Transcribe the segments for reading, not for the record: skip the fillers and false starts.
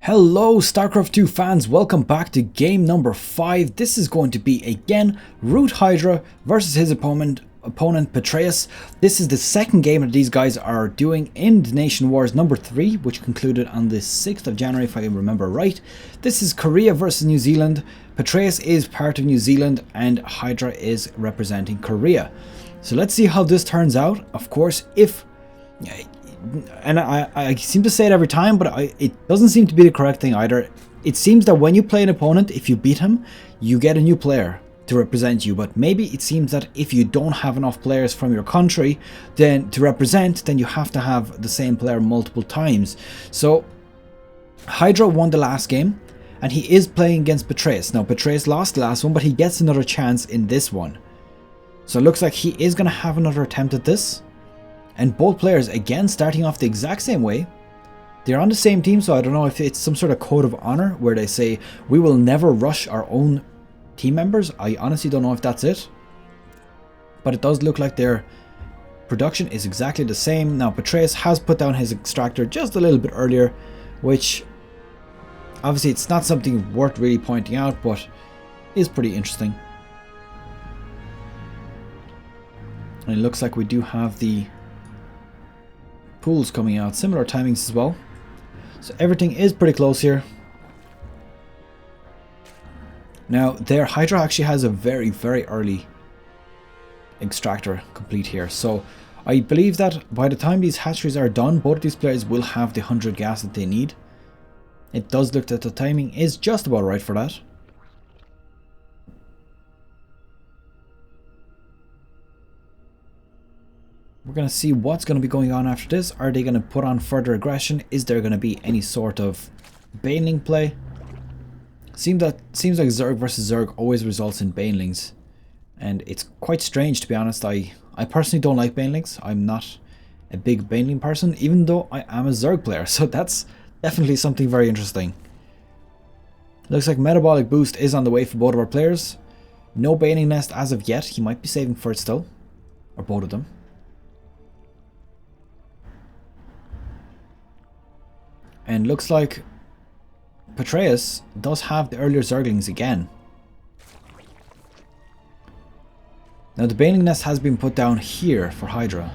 Hello Starcraft 2 fans, welcome back to game number 5. This is going to be again Root Hydra versus his opponent Petraeus. This is the second game that these guys are doing in the Nation Wars number 3, which concluded on the 6th of January if I remember right. This is Korea versus New Zealand. Petraeus is part of New Zealand and Hydra is representing Korea. So let's see how this turns out. Of course, if... and I seem to say it every time, but it doesn't seem to be the correct thing either. It seems that when you play an opponent, if you beat him, you get a new player to represent you. But maybe it seems that if you don't have enough players from your country then to represent, then you have to have the same player multiple times. So Hydra won the last game, and he is playing against Petraeus. Now Petraeus lost the last one, but he gets another chance in this one. So it looks like he is going to have another attempt at this. And both players, again, starting off the exact same way. They're on the same team, so I don't know if it's some sort of code of honor where they say, we will never rush our own team members. I honestly don't know if that's it. But it does look like their production is exactly the same. Now, Petraeus has put down his extractor just a little bit earlier, which, obviously, it's not something worth really pointing out, but is pretty interesting. And it looks like we do have the pools coming out, similar timings as well, so everything is pretty close here. Now their Hydra actually has a very early extractor complete here, so I believe that by the time these hatcheries are done, both of these players will have the 100 gas that they need. It does look that the timing is just about right for that. We're going to see what's going to be going on after this. Are they going to put on further aggression? Is there going to be any sort of baneling play? Seems like Zerg versus Zerg always results in banelings. And it's quite strange, to be honest. I personally don't like banelings. I'm not a big baneling person, even though I am a Zerg player. So that's definitely something very interesting. Looks like metabolic boost is on the way for both of our players. No baneling nest as of yet. He might be saving for it still. Or both of them. And looks like Petraeus does have the earlier Zerglings again. Now the baneling nest has been put down here for Hydra,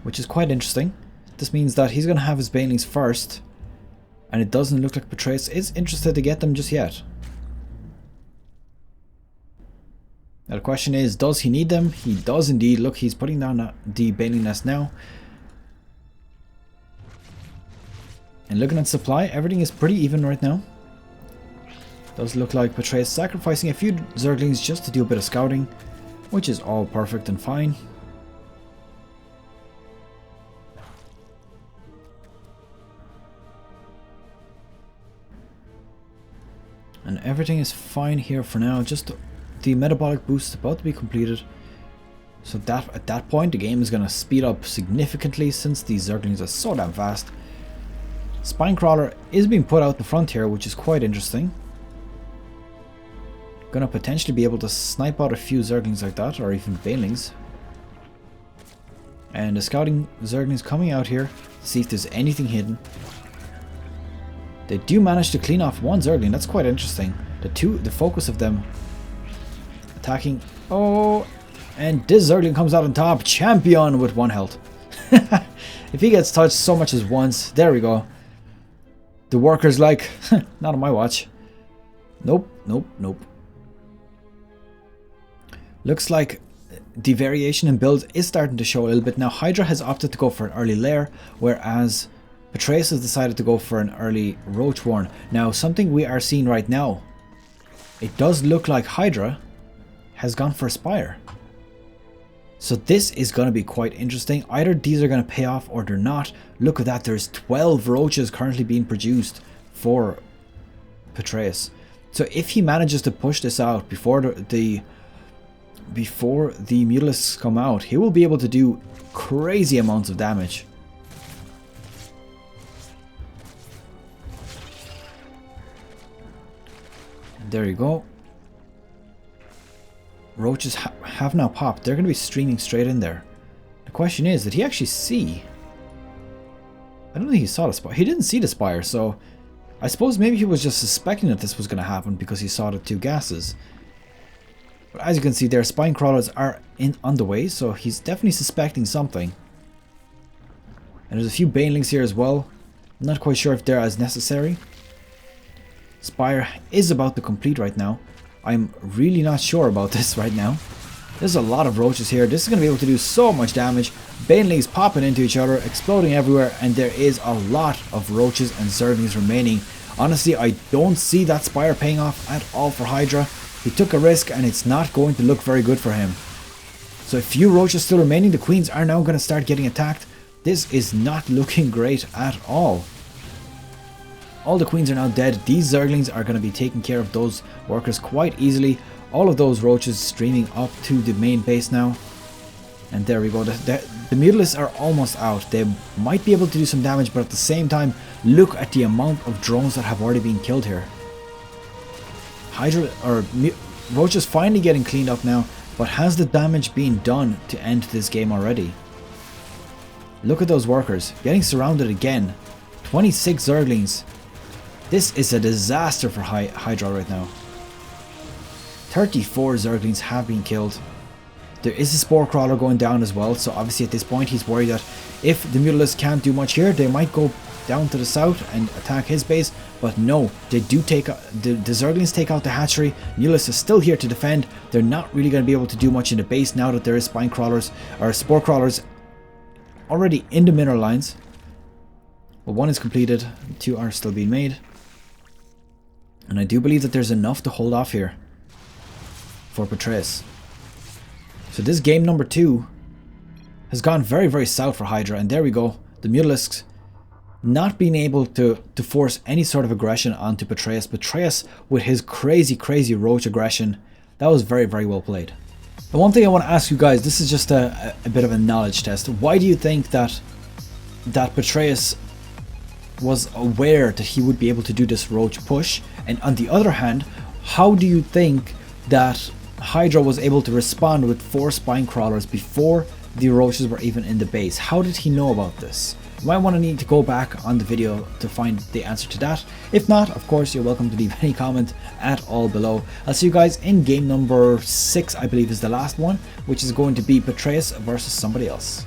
which is quite interesting. This means that he's going to have his banelings first, and it doesn't look like Petraeus is interested to get them just yet. Now the question is, does he need them? He does indeed. Look, he's putting down the baneling nest now. And looking at supply, everything is pretty even right now. Does look like Petraeus sacrificing a few Zerglings just to do a bit of scouting, which is all perfect and fine. And everything is fine here for now. Just the metabolic boost is about to be completed. So that at that point the game is going to speed up significantly since these Zerglings are so damn fast. Spinecrawler is being put out the front here, which is quite interesting. Gonna potentially be able to snipe out a few Zerglings like that, or even banelings. And the scouting Zerglings coming out here to see if there's anything hidden. They do manage to clean off one Zergling, that's quite interesting. The focus of them attacking. Oh, and this Zergling comes out on top, champion with 1 health. If he gets touched so much as once, there we go. The worker's like, not on my watch. Nope. Looks like the variation in builds is starting to show a little bit. Now Hydra has opted to go for an early lair, whereas Petraeus has decided to go for an early roach warren. Now something we are seeing right now, it does look like Hydra has gone for a spire. So this is going to be quite interesting. Either these are going to pay off or they're not. Look at that, there's 12 roaches currently being produced for Petraeus. So if he manages to push this out before the Mutalisks come out, he will be able to do crazy amounts of damage. And there you go. Roaches have now popped. They're going to be streaming straight in there. The question is, did he actually see I don't think he saw the spire. He didn't see the spire, so I suppose maybe he was just suspecting that this was going to happen because he saw the two gases. But as you can see there, spine crawlers are on the way, so he's definitely suspecting something. And there's a few banelings here as well. I'm not quite sure if they're as necessary. Spire is about to complete right now. I'm really not sure about this right now. There's a lot of roaches here. This is going to be able to do so much damage. Banelings popping into each other, exploding everywhere, and there is a lot of roaches and zerglings remaining. Honestly, I don't see that spire paying off at all for Hydra. He took a risk and it's not going to look very good for him. So a few roaches still remaining. The queens are now going to start getting attacked. This is not looking great at all. All the queens are now dead. These zerglings are going to be taking care of those workers quite easily. All of those roaches streaming up to the main base now. And there we go. The mutalisks are almost out. They might be able to do some damage, but at the same time, look at the amount of drones that have already been killed here. Roaches finally getting cleaned up now, but has the damage been done to end this game already? Look at those workers getting surrounded again. 26 zerglings. This is a disaster for Hydra right now. 34 zerglings have been killed. There is a spore crawler going down as well, so obviously at this point he's worried that if the mutalisks can't do much here, they might go down to the south and attack his base. But no, they do take the zerglings take out the hatchery. Mutalisks is still here to defend. They're not really going to be able to do much in the base now that there is spine crawlers or spore crawlers already in the mineral lines. Well, one is completed, two are still being made, and I do believe that there's enough to hold off here for Petraeus. So this game number 2 has gone very, very south for Hydra, and there we go. The mutalisks not being able to force any sort of aggression onto Petraeus. Petraeus with his crazy, crazy roach aggression. That was very, very well played. The one thing I want to ask you guys, this is just a bit of a knowledge test. Why do you think that Petraeus was aware that he would be able to do this roach push? And on the other hand, how do you think that Hydra was able to respond with 4 spine crawlers before the roaches were even in the base? How did he know about this? You might want to need to go back on the video to find the answer to that. If not, of course, you're welcome to leave any comment at all below. I'll see you guys in game number 6, I believe is the last one, which is going to be Petraeus versus somebody else.